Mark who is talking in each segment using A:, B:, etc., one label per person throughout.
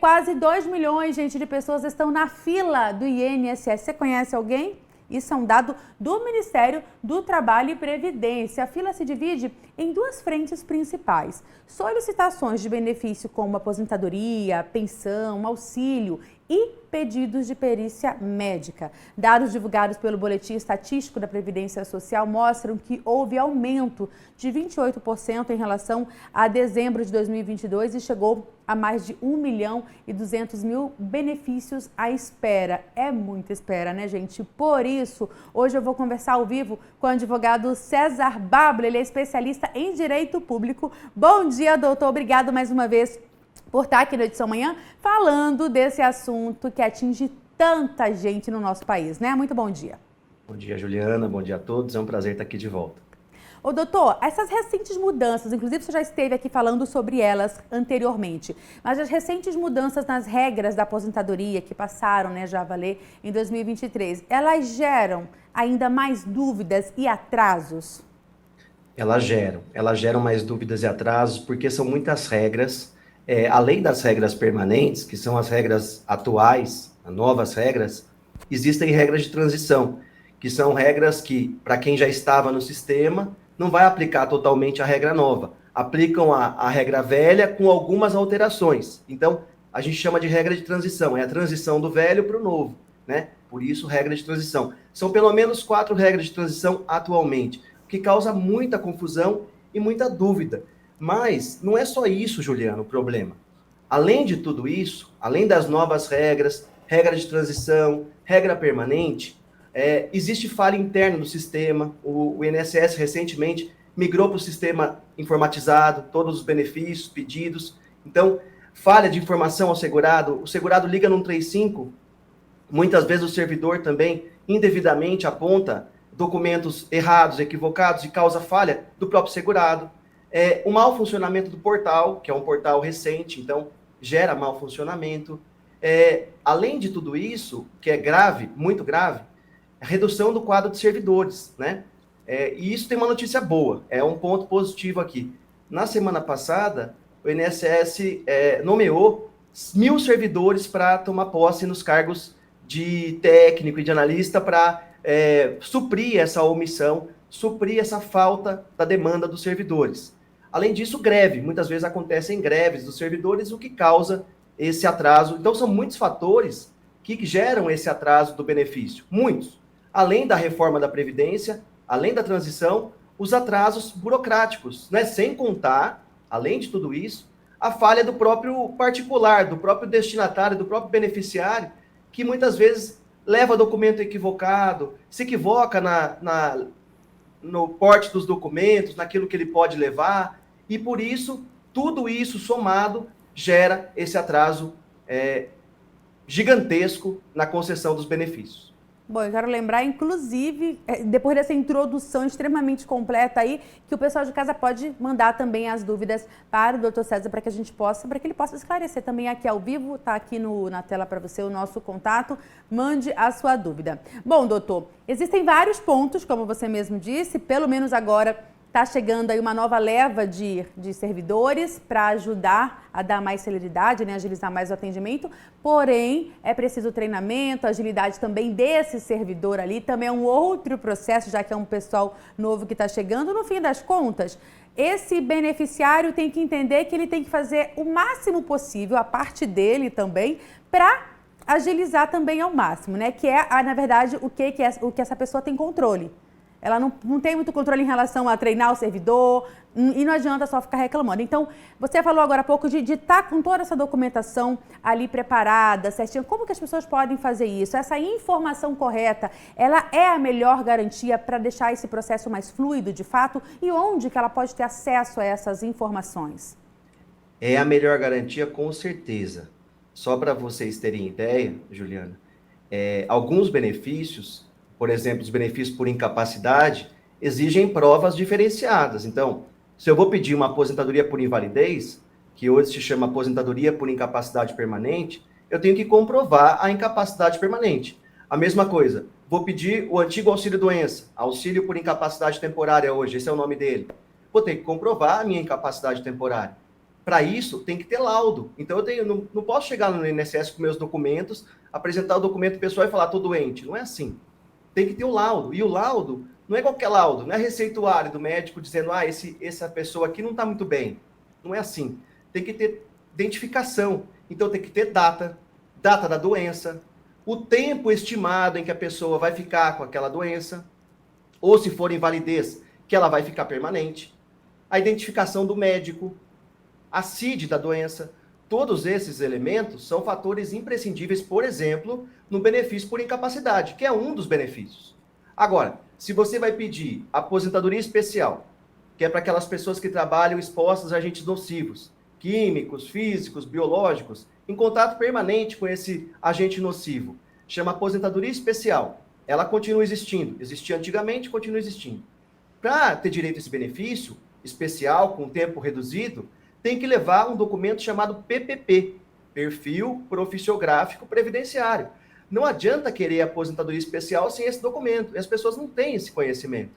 A: quase 2 milhões, gente, de pessoas estão na fila do INSS. Você conhece alguém? Isso é um dado do Ministério do Trabalho e Previdência. A fila se divide em duas frentes principais: solicitações de benefício como aposentadoria, pensão, auxílio e pedidos de perícia médica. Dados divulgados pelo Boletim Estatístico da Previdência Social mostram que houve aumento de 28% em relação a dezembro de 2022 e chegou a mais de 1.200.000 benefícios à espera. É muita espera, né, gente? Por isso, hoje eu vou conversar ao vivo com o advogado César Babler, ele é especialista em direito público. Bom dia, doutor. Obrigado mais uma vez por estar aqui no Edição Manhã falando desse assunto que atinge tanta gente no nosso país, né? Muito bom dia.
B: Bom dia, Juliana. Bom dia a todos. É um prazer estar aqui de volta.
A: Ô, doutor, essas recentes mudanças, inclusive você já esteve aqui falando sobre elas anteriormente, mas as recentes mudanças nas regras da aposentadoria que passaram, né, já a valer em 2023, elas geram ainda mais dúvidas e atrasos?
B: Elas geram mais dúvidas e atrasos porque são muitas regras. Além das regras permanentes, que são as regras atuais, as novas regras, existem regras de transição, que são regras que, para quem já estava no sistema, não vai aplicar totalmente a regra nova. Aplicam a regra velha com algumas alterações. Então, a gente chama de regra de transição. É a transição do velho para o novo, né? Por isso, regra de transição. São pelo menos 4 regras de transição atualmente, o que causa muita confusão e muita dúvida. Mas não é só isso, Juliano, o problema. Além de tudo isso, além das novas regras, regra de transição, regra permanente, existe falha interna no sistema. O INSS recentemente migrou para o sistema informatizado, todos os benefícios, pedidos. Então, falha de informação ao segurado, o segurado liga no 135, muitas vezes o servidor também indevidamente aponta documentos errados, equivocados e causa falha do próprio segurado. O mau funcionamento do portal, que é um portal recente, então gera mau funcionamento. Além de tudo isso, que é grave, muito grave, a redução do quadro de servidores, né? E isso tem uma notícia boa, é um ponto positivo aqui. Na semana passada, o INSS nomeou 1.000 servidores para tomar posse nos cargos de técnico e de analista para suprir essa omissão, suprir essa falta da demanda dos servidores. Além disso, greve. Muitas vezes acontecem greves dos servidores, o que causa esse atraso. Então, são muitos fatores que geram esse atraso do benefício. Muitos. Além da reforma da Previdência, além da transição, os atrasos burocráticos, né? Sem contar, além de tudo isso, a falha do próprio particular, do próprio destinatário, do próprio beneficiário, que muitas vezes leva documento equivocado, se equivoca no porte dos documentos, naquilo que ele pode levar, e por isso, tudo isso somado gera esse atraso gigantesco na concessão dos benefícios.
A: Bom, eu quero lembrar, inclusive, depois dessa introdução extremamente completa aí, que o pessoal de casa pode mandar também as dúvidas para o Dr. César, para que ele possa esclarecer também aqui ao vivo, está aqui na tela para você o nosso contato, mande a sua dúvida. Bom, doutor, existem vários pontos, como você mesmo disse, pelo menos agora está chegando aí uma nova leva de servidores para ajudar a dar mais celeridade, né, agilizar mais o atendimento, porém é preciso treinamento, agilidade também desse servidor ali, também é um outro processo, já que é um pessoal novo que está chegando. No fim das contas, esse beneficiário tem que entender que ele tem que fazer o máximo possível, a parte dele também, para agilizar também ao máximo, né, que é, na verdade, o que essa pessoa tem controle. Ela não tem muito controle em relação a treinar o servidor e não adianta só ficar reclamando. Então, você falou agora há pouco de estar com toda essa documentação ali preparada, certinho. Como que as pessoas podem fazer isso? Essa informação correta, ela é a melhor garantia para deixar esse processo mais fluido, de fato? E onde que ela pode ter acesso a essas informações?
B: É a melhor garantia, com certeza. Só para vocês terem ideia, Juliana, alguns benefícios, por exemplo, os benefícios por incapacidade, exigem provas diferenciadas. Então, se eu vou pedir uma aposentadoria por invalidez, que hoje se chama aposentadoria por incapacidade permanente, eu tenho que comprovar a incapacidade permanente. A mesma coisa, vou pedir o antigo auxílio-doença, auxílio por incapacidade temporária hoje, esse é o nome dele. Vou ter que comprovar a minha incapacidade temporária. Para isso, tem que ter laudo. Então, não posso chegar no INSS com meus documentos, apresentar o documento pessoal e falar, estou doente. Não é assim. Tem que ter o laudo. E o laudo não é qualquer laudo, não é receituário do médico dizendo, essa pessoa aqui não está muito bem. Não é assim. Tem que ter identificação. Então, tem que ter data da doença, o tempo estimado em que a pessoa vai ficar com aquela doença, ou se for invalidez, que ela vai ficar permanente, a identificação do médico, a CID da doença. Todos esses elementos são fatores imprescindíveis, por exemplo, no benefício por incapacidade, que é um dos benefícios. Agora, se você vai pedir aposentadoria especial, que é para aquelas pessoas que trabalham expostas a agentes nocivos, químicos, físicos, biológicos, em contato permanente com esse agente nocivo, chama aposentadoria especial. Ela continua existindo. Existia antigamente, continua existindo. Para ter direito a esse benefício especial, com tempo reduzido, tem que levar um documento chamado PPP, Perfil Profissiográfico Previdenciário. Não adianta querer aposentadoria especial sem esse documento. E as pessoas não têm esse conhecimento.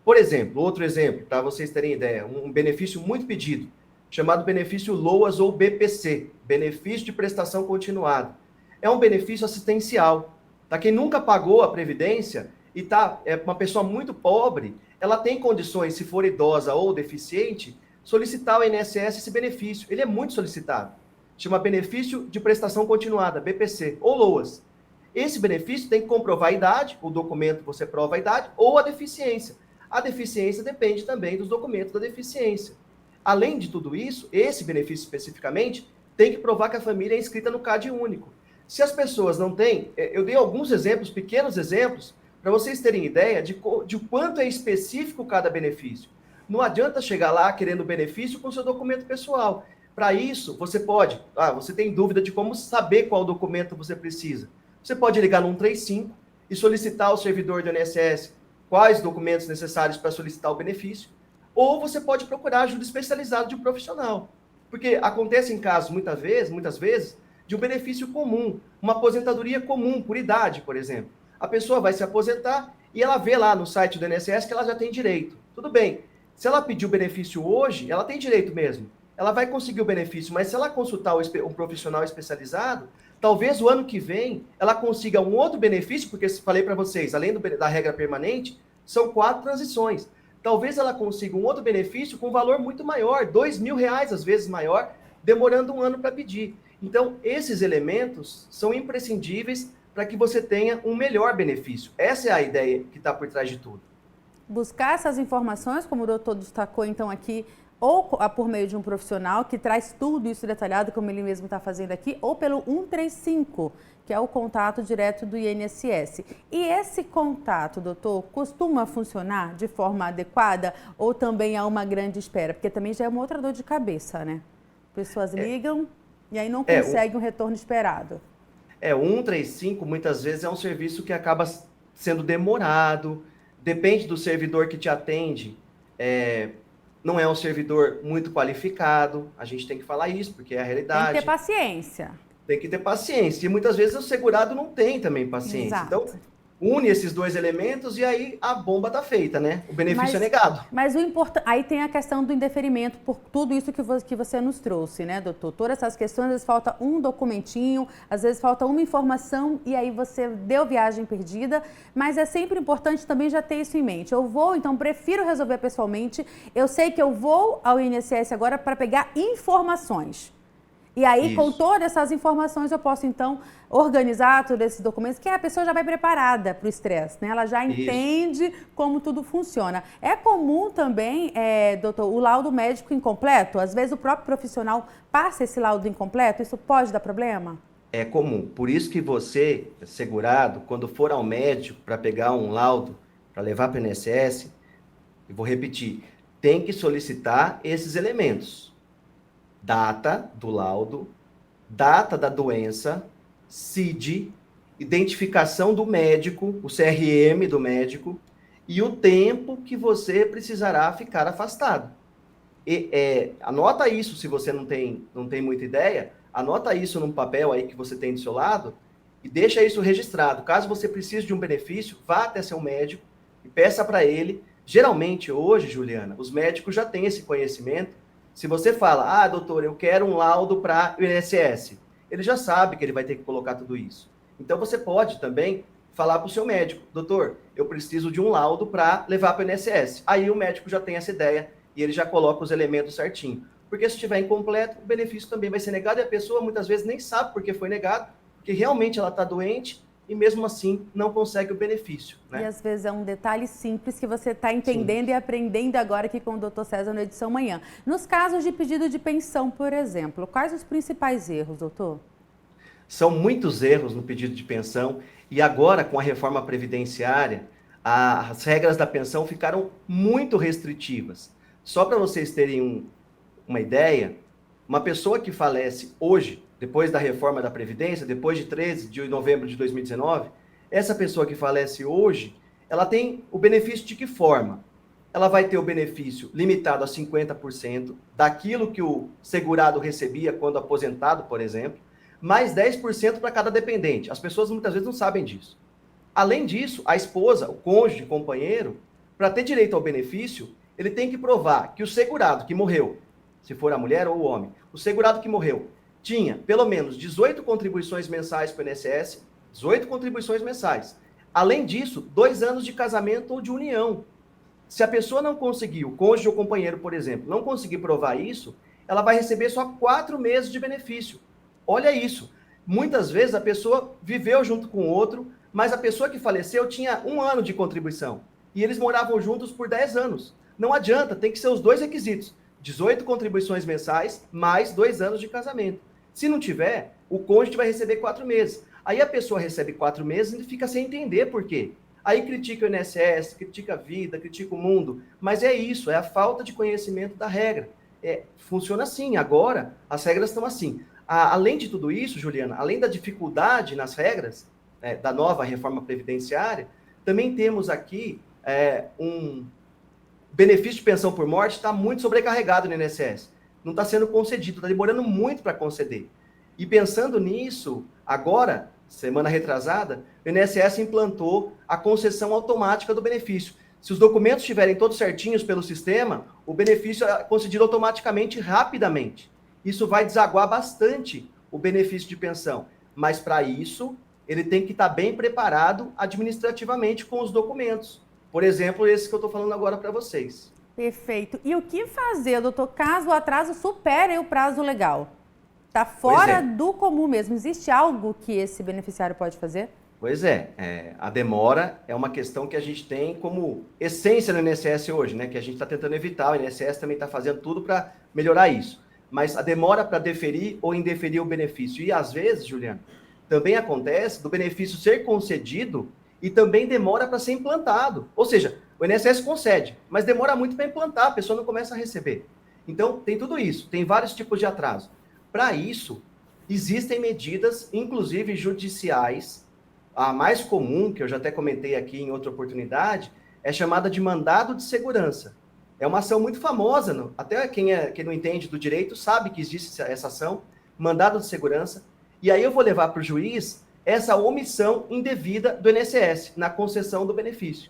B: Por exemplo, outro exemplo, para vocês terem ideia, um benefício muito pedido, chamado benefício LOAS ou BPC, Benefício de Prestação Continuada. É um benefício assistencial. Para quem nunca pagou a Previdência e é uma pessoa muito pobre, ela tem condições, se for idosa ou deficiente, solicitar ao INSS esse benefício. Ele é muito solicitado. Chama Benefício de Prestação Continuada, BPC, ou LOAS. Esse benefício tem que comprovar a idade, o documento você prova a idade, ou a deficiência. A deficiência depende também dos documentos da deficiência. Além de tudo isso, esse benefício especificamente tem que provar que a família é inscrita no CAD único. Se as pessoas não têm, eu dei alguns exemplos, pequenos exemplos, para vocês terem ideia de quanto é específico cada benefício. Não adianta chegar lá querendo benefício com seu documento pessoal. Para isso, você pode, você tem dúvida de como saber qual documento você precisa. Você pode ligar no 135 e solicitar ao servidor do INSS quais documentos necessários para solicitar o benefício, ou você pode procurar ajuda especializada de um profissional. Porque acontece em casos, muitas vezes, de um benefício comum, uma aposentadoria comum, por idade, por exemplo. A pessoa vai se aposentar e ela vê lá no site do INSS que ela já tem direito. Tudo bem. Se ela pedir o benefício hoje, ela tem direito mesmo. Ela vai conseguir o benefício, mas se ela consultar um profissional especializado, talvez o ano que vem ela consiga um outro benefício, porque falei para vocês, além da regra permanente, são 4 transições. Talvez ela consiga um outro benefício com valor muito maior, R$2.000 às vezes maior, demorando um ano para pedir. Então, esses elementos são imprescindíveis para que você tenha um melhor benefício. Essa é a ideia que está por trás de tudo.
A: Buscar essas informações, como o doutor destacou então aqui, ou por meio de um profissional que traz tudo isso detalhado, como ele mesmo está fazendo aqui, ou pelo 135, que é o contato direto do INSS. E esse contato, doutor, costuma funcionar de forma adequada ou também há uma grande espera? Porque também já é uma outra dor de cabeça, né? Pessoas ligam e aí não conseguem um retorno esperado.
B: O 135 muitas vezes é um serviço que acaba sendo demorado, depende do servidor que te atende, não é um servidor muito qualificado, a gente tem que falar isso, porque é a realidade.
A: Tem que ter paciência.
B: Tem que ter paciência, e muitas vezes o segurado não tem também paciência.
A: Exato.
B: Então, une esses dois elementos e aí a bomba tá feita, né? O benefício é negado.
A: Mas o importante, aí tem a questão do indeferimento por tudo isso que você nos trouxe, né, doutor? Todas essas questões, às vezes falta um documentinho, às vezes falta uma informação e aí você deu viagem perdida, mas é sempre importante também já ter isso em mente. Eu vou, então, prefiro resolver pessoalmente, eu sei que eu vou ao INSS agora para pegar informações. E aí,
B: Isso.
A: com todas essas informações, eu posso, então, organizar todos esses documentos, que a pessoa já vai preparada para o estresse, né? Ela já entende como tudo funciona. É comum também, doutor, o laudo médico incompleto? Às vezes o próprio profissional passa esse laudo incompleto, isso pode dar problema?
B: É comum. Por isso que você, segurado, quando for ao médico para pegar um laudo, para levar para o INSS, eu vou repetir, tem que solicitar esses elementos. Data do laudo, data da doença, CID, identificação do médico, o CRM do médico, e o tempo que você precisará ficar afastado. Anota isso, se você não tem muita ideia, anota isso num papel aí que você tem do seu lado e deixa isso registrado. Caso você precise de um benefício, vá até seu médico e peça para ele. Geralmente hoje, Juliana, os médicos já têm esse conhecimento Se você fala, doutor, eu quero um laudo para o INSS, ele já sabe que ele vai ter que colocar tudo isso. Então, você pode também falar para o seu médico, doutor, eu preciso de um laudo para levar para o INSS. Aí o médico já tem essa ideia e ele já coloca os elementos certinho. Porque se estiver incompleto, o benefício também vai ser negado e a pessoa muitas vezes nem sabe por que foi negado, porque realmente ela está doente e mesmo assim não consegue o benefício. Né?
A: E às vezes é um detalhe simples que você está entendendo e aprendendo agora aqui com o Dr. César no Edição Manhã. Nos casos de pedido de pensão, por exemplo, quais os principais erros, doutor?
B: São muitos erros no pedido de pensão e agora com a reforma previdenciária, as regras da pensão ficaram muito restritivas. Só para vocês terem uma ideia, uma pessoa que falece hoje, depois da reforma da Previdência, depois de 13 de novembro de 2019, essa pessoa que falece hoje, ela tem o benefício de que forma? Ela vai ter o benefício limitado a 50% daquilo que o segurado recebia quando aposentado, por exemplo, mais 10% para cada dependente. As pessoas muitas vezes não sabem disso. Além disso, a esposa, o cônjuge, o companheiro, para ter direito ao benefício, ele tem que provar que o segurado que morreu, se for a mulher ou o homem, o segurado que morreu tinha pelo menos 18 contribuições mensais para o INSS, 18 contribuições mensais. Além disso, 2 anos de casamento ou de união. Se a pessoa não conseguir, o cônjuge ou companheiro, por exemplo, não conseguir provar isso, ela vai receber só 4 meses de benefício. Olha isso. Muitas vezes a pessoa viveu junto com o outro, mas a pessoa que faleceu tinha 1 ano de contribuição. E eles moravam juntos por 10 anos. Não adianta, tem que ser os 2 requisitos. 18 contribuições mensais, mais 2 anos de casamento. Se não tiver, o cônjuge vai receber 4 meses. Aí a pessoa recebe 4 meses e fica sem entender por quê. Aí critica o INSS, critica a vida, critica o mundo. Mas é isso, é a falta de conhecimento da regra. Funciona assim, agora as regras estão assim. Além de tudo isso, Juliana, além da dificuldade nas regras da nova reforma previdenciária, também temos aqui um benefício de pensão por morte está muito sobrecarregado no INSS. Não está sendo concedido, está demorando muito para conceder. E pensando nisso, agora, semana retrasada, o INSS implantou a concessão automática do benefício. Se os documentos estiverem todos certinhos pelo sistema, o benefício é concedido automaticamente, rapidamente. Isso vai desaguar bastante o benefício de pensão. Mas, para isso, ele tem que estar bem preparado administrativamente com os documentos. Por exemplo, esse que eu estou falando agora para vocês.
A: Perfeito. E o que fazer, doutor, caso o atraso supere o prazo legal? Está fora do comum mesmo. Existe algo que esse beneficiário pode fazer?
B: Pois a demora é uma questão que a gente tem como essência no INSS hoje, né? Que a gente está tentando evitar. O INSS também está fazendo tudo para melhorar isso. Mas a demora para deferir ou indeferir o benefício. E às vezes, Juliana, também acontece do benefício ser concedido e também demora para ser implantado. Ou seja, o INSS concede, mas demora muito para implantar, a pessoa não começa a receber. Então, tem tudo isso, tem vários tipos de atraso. Para isso, existem medidas, inclusive judiciais. A mais comum, que eu já até comentei aqui em outra oportunidade, é chamada de mandado de segurança. É uma ação muito famosa, até quem não entende do direito sabe que existe essa ação, mandado de segurança, e aí eu vou levar para o juiz essa omissão indevida do INSS na concessão do benefício.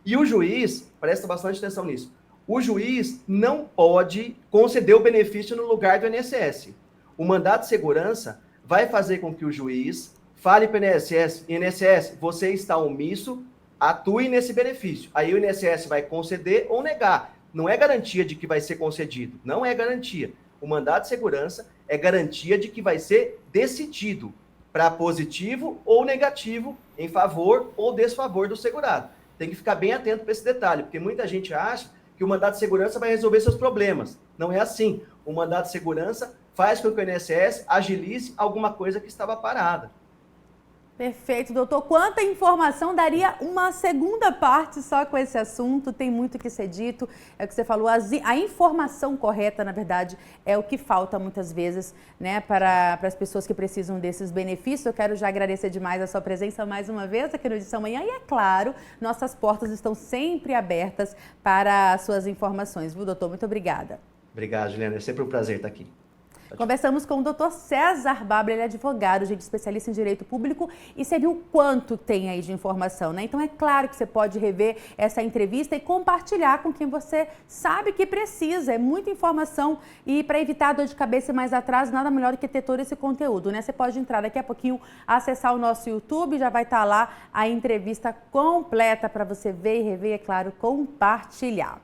B: E o juiz, presta bastante atenção nisso, o juiz não pode conceder o benefício no lugar do INSS. O mandado de segurança vai fazer com que o juiz fale para o INSS, você está omisso, atue nesse benefício. Aí o INSS vai conceder ou negar. Não é garantia de que vai ser concedido, não é garantia. O mandado de segurança é garantia de que vai ser decidido para positivo ou negativo, em favor ou desfavor do segurado. Tem que ficar bem atento para esse detalhe, porque muita gente acha que o mandado de segurança vai resolver seus problemas. Não é assim. O mandado de segurança faz com que o INSS agilize alguma coisa que estava parada.
A: Perfeito, doutor. Quanta informação, daria uma segunda parte só com esse assunto, tem muito que ser dito, é o que você falou, a informação correta, na verdade, é o que falta muitas vezes, né, para as pessoas que precisam desses benefícios. Eu quero já agradecer demais a sua presença mais uma vez aqui no Edição Manhã e, é claro, nossas portas estão sempre abertas para as suas informações, viu, doutor? Muito obrigada.
B: Obrigado, Juliana, é sempre um prazer estar aqui.
A: Conversamos com o Dr. César Bárbara, ele é advogado, gente, especialista em direito público, e você viu quanto tem aí de informação, né? Então é claro que você pode rever essa entrevista e compartilhar com quem você sabe que precisa. É muita informação e para evitar dor de cabeça e mais atraso, nada melhor do que ter todo esse conteúdo, né? Você pode entrar daqui a pouquinho, acessar o nosso YouTube, já vai estar lá a entrevista completa para você ver e rever, é claro, compartilhar.